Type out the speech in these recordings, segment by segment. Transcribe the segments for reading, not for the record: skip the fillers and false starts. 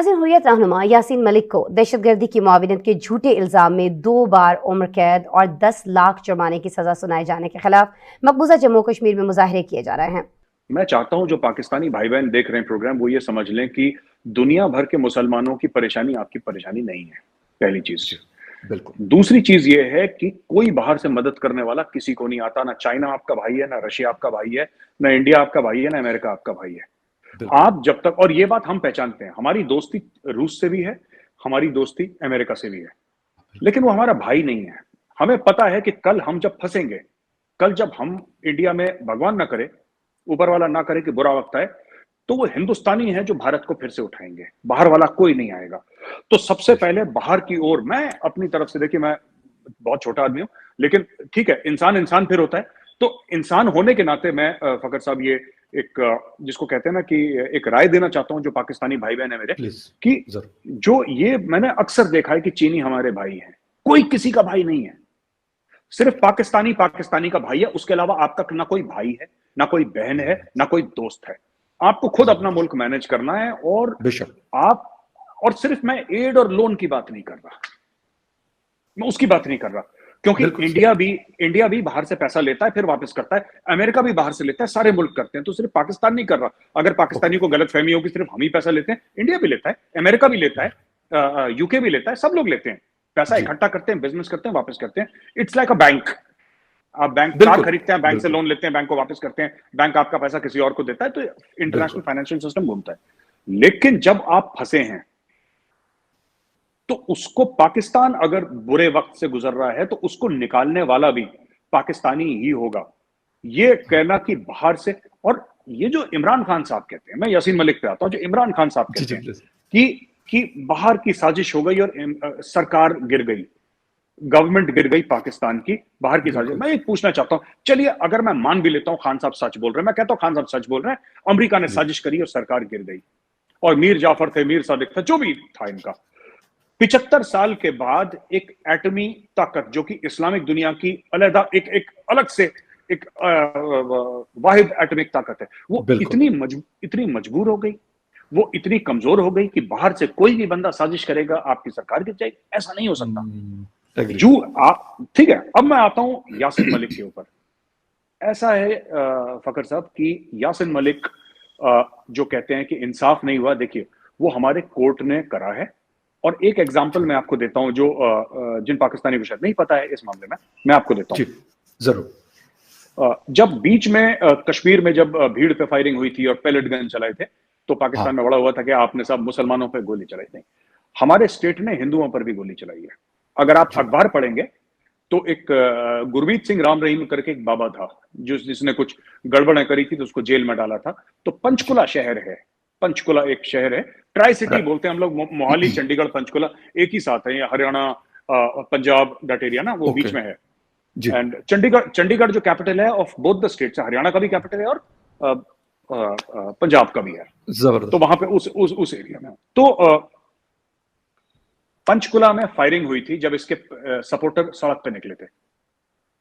नाज़रीन, हुर्रियत रहनुमा यासीन मलिक को दहशतगर्दी की मुआविनत के झूठे इल्ज़ाम में 2 बार उम्र कैद और 10 लाख जुर्माने की सजा सुनाए जाने के खिलाफ मकबूजा जम्मू कश्मीर में मुजाहरे किए जा रहे हैं। मैं चाहता हूं जो पाकिस्तानी भाई बहन देख रहे हैं प्रोग्राम, वो ये समझ लें कि दुनिया भर के मुसलमानों की परेशानी आपकी परेशानी नहीं है। पहली चीज। बिल्कुल। दूसरी चीज ये है कि कोई बाहर से मदद करने वाला किसी को नहीं आता। ना चाइना आपका भाई है, ना रशिया आपका भाई है, ना इंडिया आपका भाई है, ना अमेरिका आपका भाई है। आप जब तक, और ये बात हम पहचानते हैं, हमारी दोस्ती रूस से भी है, हमारी दोस्ती अमेरिका से भी है, लेकिन वो हमारा भाई नहीं है। हमें पता है कि कल हम जब फंसेंगे, कल जब हम इंडिया में, भगवान ना करे, ऊपर वाला ना करे कि बुरा वक्त आए, तो वो हिंदुस्तानी है जो भारत को फिर से उठाएंगे। बाहर वाला कोई नहीं आएगा। तो सबसे पहले बाहर की ओर, मैं अपनी तरफ से, देखिए मैं बहुत छोटा आदमी हूं, लेकिन ठीक है, इंसान इंसान फिर होता है। तो इंसान होने के नाते मैं फकर साहब ये एक जिसको कहते हैं ना कि एक राय देना चाहता हूं जो पाकिस्तानी भाई बहन है मेरे, कि जो ये मैंने अक्सर देखा है कि चीनी हमारे भाई हैं, कोई किसी का भाई नहीं है। सिर्फ पाकिस्तानी पाकिस्तानी का भाई है, उसके अलावा आपका ना कोई भाई है, ना कोई बहन है, ना कोई दोस्त है। आपको खुद अपना मुल्क मैनेज करना है। और आप, और सिर्फ मैं एड और लोन की बात नहीं कर रहा, मैं उसकी बात नहीं कर रहा, क्योंकि इंडिया भी बाहर से पैसा लेता है फिर वापस करता है, अमेरिका भी बाहर से लेता है, सारे मुल्क करते हैं। तो सिर्फ पाकिस्तान नहीं कर रहा। अगर पाकिस्तानी को गलतफहमी होगी सिर्फ हम ही पैसा लेते हैं, इंडिया भी लेता है, अमेरिका भी लेता है, यूके भी लेता है, सब लोग लेते हैं। पैसा इकट्ठा करते हैं, बिजनेस करते हैं, वापस करते हैं। It's like a bank. आप बैंक कार खरीदते हैं, बैंक से लोन लेते हैं, बैंक को वापस करते हैं, बैंक आपका पैसा किसी और को देता है, तो इंटरनेशनल फाइनेंशियल सिस्टम घूमता है। लेकिन जब आप फंसे हैं, तो उसको, पाकिस्तान अगर बुरे वक्त से गुजर रहा है तो उसको निकालने वाला भी पाकिस्तानी ही होगा। ये कहना कि बाहर से, और ये जो इमरान खान साहब कहते हैं, मैं यासीन मलिक पे आता हूं, जो इमरान खान साहब कहते हैं कि बाहर की साजिश हो गई और सरकार गिर गई, गवर्नमेंट गिर गई पाकिस्तान की, बाहर की साजिश। मैं एक पूछना चाहता हूं, चलिए अगर मैं मान भी लेता हूं खान साहब सच बोल रहे हैं, मैं कहता हूं खान साहब सच बोल रहे हैं, अमेरिका ने साजिश करी और सरकार गिर गई, और मीर जाफर थे, मीर सादिक था, जो भी था इनका, 75 साल के बाद एक एटमी ताकत जो कि इस्लामिक दुनिया की अलग अलग से एक वाहिद एटमिक ताकत है, वो इतनी मजबूर हो गई, वो इतनी कमजोर हो गई कि बाहर से कोई भी बंदा साजिश करेगा आपकी सरकार गिर जाएगी। ऐसा नहीं हो सकता। ठीक है, अब मैं आता हूं यासीन मलिक के ऊपर। ऐसा है फकर साहब कि यासीन मलिक जो कहते हैं कि इंसाफ नहीं हुआ, देखिए वो हमारे कोर्ट ने करा है। और एक एग्जांपल मैं आपको देता हूं जो जिन पाकिस्तानी को शायद नहीं पता है इस मामले में, मैं आपको देता हूं। जरूर। जब बीच में कश्मीर में जब भीड़ पे फायरिंग हुई थी और पैलेट गन चलाए थे, तो पाकिस्तान में बड़ा हुआ था कि आपने सब मुसलमानों पे गोली चलाई थी। हमारे स्टेट ने हिंदुओं पर भी गोली चलाई है। अगर आप अखबार पढ़ेंगे तो एक गुरमीत सिंह राम रहीम करके एक बाबा था जिसने कुछ गड़बड़ें करी थी, तो उसको जेल में डाला था। तो पंचकुला शहर है, पंचकुला एक शहर है, ट्राई सिटी बोलते हैं हम लोग, मोहाली चंडीगढ़ पंचकुला एक ही साथ है, हरियाणा पंजाब दैट एरिया ना, वो बीच में है। एंड चंडीगढ़ जो कैपिटल है of both the states, Haryana का भी कैपिटल है और पंजाब का भी है। तो वहां पे उस एरिया में, तो पंचकुला में फायरिंग हुई थी जब इसके सपोर्टर सड़क पे निकले थे।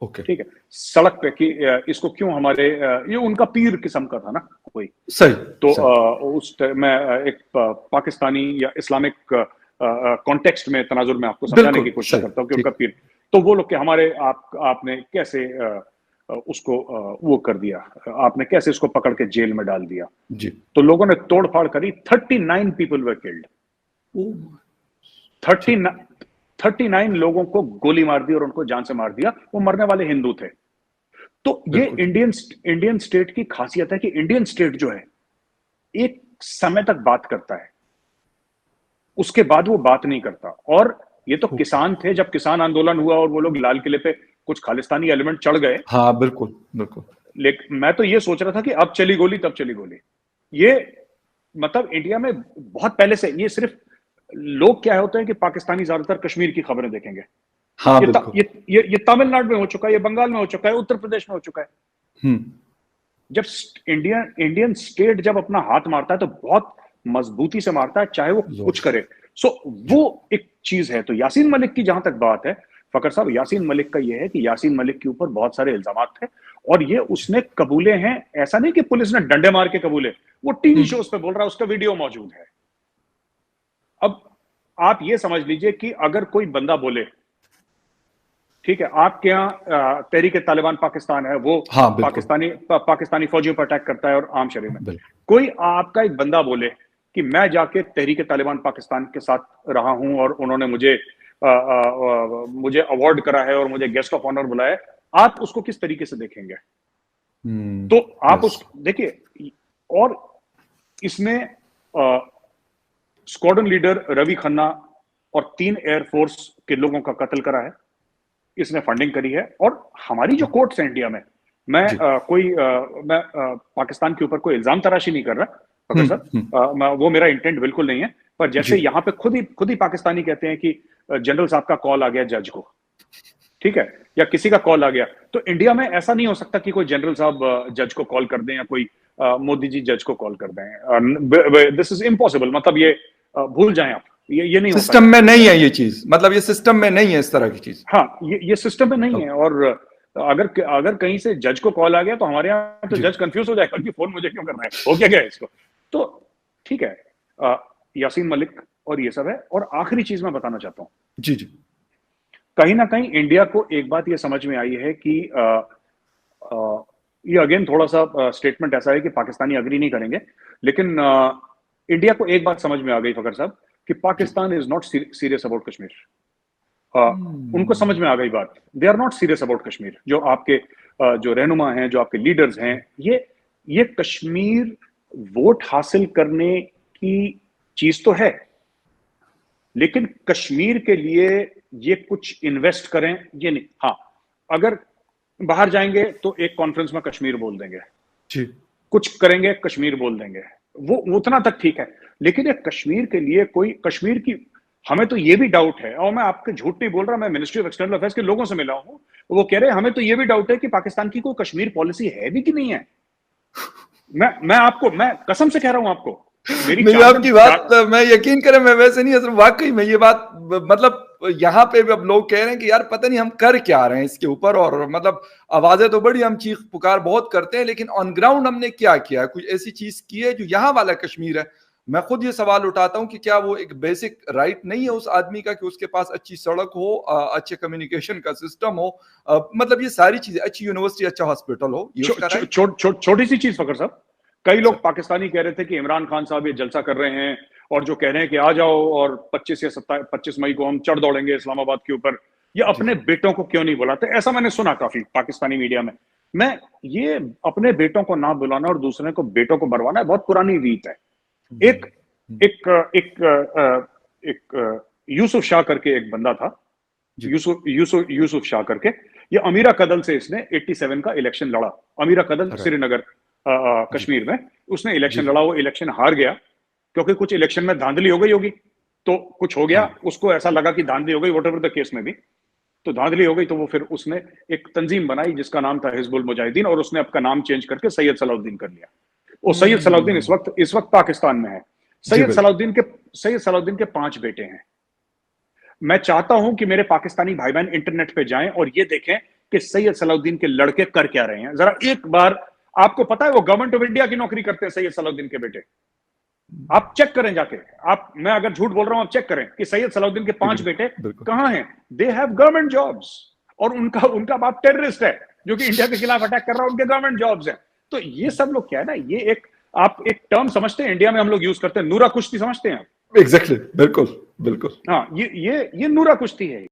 ठीक है, सड़क पे कि इसको क्यों हमारे, ये उनका पीर किस्म का था ना कोई, सही। तो उस मैं एक पाकिस्तानी या इस्लामिक कॉन्टेक्स्ट में तनाजुर में आपको समझाने की कोशिश करता हूँ कि उनका पीर, तो वो लोग के हमारे आपने कैसे उसको वो कर दिया, आपने कैसे उसको पकड़ के जेल में डाल दिया जी। तो लोगों ने तोड़फाड़ करी, 39 पीपल वर किल्ड, 39 लोगों को गोली मार दी और उनको जान से मार दिया। वो मरने वाले हिंदू थे। तो ये इंडियन स्टेट की खासियत है कि इंडियन स्टेट जो है एक समय तक बात करता है, उसके बाद वो बात नहीं करता। और ये तो किसान थे, जब किसान आंदोलन हुआ और वो लोग लाल किले पे कुछ खालिस्तानी एलिमेंट चढ़ गए। हाँ बिल्कुल बिल्कुल। लेकिन मैं तो ये सोच रहा था कि अब चली गोली तब चली गोली। ये मतलब इंडिया में बहुत पहले से, ये सिर्फ लोग क्या होते हैं कि पाकिस्तानी ज्यादातर कश्मीर की खबरें देखेंगे। हाँ, ये तमिलनाडु में हो चुका है, ये बंगाल में हो चुका है, उत्तर प्रदेश में हो चुका है। जब इंडियन स्टेट जब अपना हाथ मारता है तो बहुत मजबूती से मारता है, चाहे वो कुछ करे। वो एक चीज है। तो यासीन मलिक की जहां तक बात है फकर साहब, यासीन मलिक का ये है कि यासीन मलिक के ऊपर बहुत सारे इल्जाम थे और ये उसने कबूले हैं। ऐसा नहीं कि पुलिस ने डंडे मार के कबूले, वो टीवी शोज पे बोल रहा है, उसका वीडियो मौजूद है। अब आप ये समझ लीजिए कि अगर कोई बंदा बोले, ठीक है, आपके यहाँ तहरीक-ए-तालिबान पाकिस्तान है, वो हाँ, बिल्कुल। पाकिस्तानी फौजियों पर अटैक करता है और आर्म शेयरिंग में, बिल्कुल। कोई आपका एक बंदा बोले कि मैं जाके तहरीक-ए-तालिबान पाकिस्तान के साथ रहा हूं और उन्होंने मुझे अवार्ड करा है और मुझे गेस्ट ऑफ ऑनर बुलाया है, आप उसको किस तरीके से देखेंगे? तो आप उस देखिए, और इसमें स्क्वाड्रन लीडर रवि खन्ना और 3 एयरफोर्स के लोगों का कत्ल करा है, इसने फंडिंग करी है। और हमारी जो कोर्ट्स हैं इंडिया में, मैं पाकिस्तान के ऊपर कोई इल्जाम तराशी नहीं कर रहा फखर साहब, वो मेरा इंटेंट बिल्कुल नहीं है, पर जैसे यहाँ पे खुद ही पाकिस्तानी कहते हैं कि जनरल साहब का कॉल आ गया जज को, ठीक है, या किसी का कॉल आ गया, तो इंडिया में ऐसा नहीं हो सकता कि कोई जनरल साहब जज को कॉल कर दें या कोई मोदी जी जज को कॉल कर दें। दिस इज इम्पॉसिबल, मतलब ये भूल जाएं आप, ये नहीं सिस्टम में नहीं है ये चीज, मतलब ये सिस्टम में नहीं है इस तरह की चीज। हाँ, ये सिस्टम में नहीं है। और अगर कहीं से जज को कॉल आ गया तो हमारे यहाँ तो जज कंफ्यूज हो जाएगा कि फोन मुझे क्यों करना है, हो क्या गया इसको। तो ठीक है, यासीन मलिक और ये सब है। और आखिरी चीज मैं बताना चाहता हूँ, जी जी, कहीं ना कहीं इंडिया को एक बात ये समझ में आई है कि ये अगेन थोड़ा सा स्टेटमेंट ऐसा है कि पाकिस्तानी अग्री नहीं करेंगे, लेकिन इंडिया को एक बात समझ में आ गई फखर साहब कि Pakistan is not serious about Kashmir. उनको समझ में आ गई बात, they are not serious about Kashmir. जो आपके जो रहनुमा हैं, जो आपके लीडर्स हैं, ये कश्मीर वोट हासिल करने की चीज तो है, लेकिन कश्मीर के लिए ये कुछ इन्वेस्ट करें ये नहीं। हाँ, अगर बाहर जाएंगे तो एक कॉन्फ्रेंस में कश्मीर बोल देंगे जी, कुछ करेंगे कश्मीर बोल देंगे, वो उतना तक ठीक है, लेकिन ये कश्मीर के लिए कोई कश्मीर की, हमें तो ये भी डाउट है, और मैं आपके झूठ नहीं बोल रहा, मैं मिनिस्ट्री ऑफ एक्सटर्नल अफेयर्स के लोगों से मिला हूं, वो कह रहे हैं हमें तो ये भी डाउट है कि पाकिस्तान की कोई कश्मीर पॉलिसी है भी कि नहीं है। मैं कसम से कह रहा हूं आपको, मेरी आपकी बात मैं यकीन करें, मैं वैसे नहीं, असल वाकई में ये बात, मतलब यहाँ पे भी अब लोग कह रहे हैं कि यार पता नहीं हम कर क्या रहे हैं इसके ऊपर, और मतलब आवाजें तो बड़ी, हम चीख पुकार बहुत करते हैं, लेकिन ऑन ग्राउंड हमने क्या किया है? कुछ ऐसी चीज की है जो यहाँ वाला कश्मीर है? मैं खुद ये सवाल उठाता हूँ कि क्या वो एक बेसिक राइट नहीं है उस आदमी का कि उसके पास अच्छी सड़क हो, अच्छे कम्युनिकेशन का सिस्टम हो, मतलब ये सारी चीजें, अच्छी यूनिवर्सिटी, अच्छा हॉस्पिटल हो, ये उसका राइट? छोटी सी चीज फखर साहब, कई लोग पाकिस्तानी कह रहे थे कि इमरान खान साहब ये जलसा कर रहे हैं और जो कह रहे हैं कि आ जाओ और 25 मई को हम चढ़ दौड़ेंगे इस्लामाबाद के ऊपर, ये अपने बेटों को क्यों नहीं बुलाते? ऐसा मैंने सुना काफी पाकिस्तानी मीडिया में। मैं ये अपने बेटों को ना बुलाना और दूसरे को बेटों को मरवाना बहुत पुरानी रीत है। एक यूसुफ शाह करके एक बंदा था, यूसुफ शाह करके, ये अमीरा कदल से इसने 87 का इलेक्शन लड़ा। अमीरा कदल श्रीनगर कश्मीर में उसने इलेक्शन लड़ा, वो इलेक्शन हार गया क्योंकि कुछ इलेक्शन में धांधली हो गई होगी, तो कुछ हो गया, उसको ऐसा लगा कि धांधली हो गई, व्हाटएवर द केस में भी, तो धांधली हो गई, तो वो फिर उसने एक तंजीम बनाई जिसका नाम था हिजबुल मुजाहिदीन, और उसने अपना नाम चेंज करके सैयद सलाउद्दीन कर लिया। और सैयद सलाउद्दीन इस वक्त पाकिस्तान में है। सैयद सलाउद्दीन के 5 बेटे हैं। मैं चाहता हूं कि मेरे पाकिस्तानी भाई बहन इंटरनेट पे जाएं और ये देखें कि सैयद सलाउद्दीन के लड़के कर क्या रहे हैं। जरा एक बार, आपको पता है वो गवर्नमेंट ऑफ इंडिया की नौकरी करते हैं सैयद सलाउद्दीन के बेटे, आप चेक करें जाके, मैं अगर झूठ बोल रहा हूं आप चेक करें कि सैयद सलाउद्दीन के 5 बेटे कहां हैं। दे हैव गवर्नमेंट जॉब्स, और उनका बाप टेररिस्ट है जो कि इंडिया के खिलाफ अटैक कर रहा है, उनके गवर्नमेंट जॉब्स हैं। तो ये सब लोग क्या है ना, ये आप एक टर्म समझते हैं, इंडिया में हम लोग यूज करते हैं, नूरा कुश्ती समझते हैं? एग्जैक्टली, बिल्कुल बिल्कुल, हाँ, ये नूरा कुश्ती है।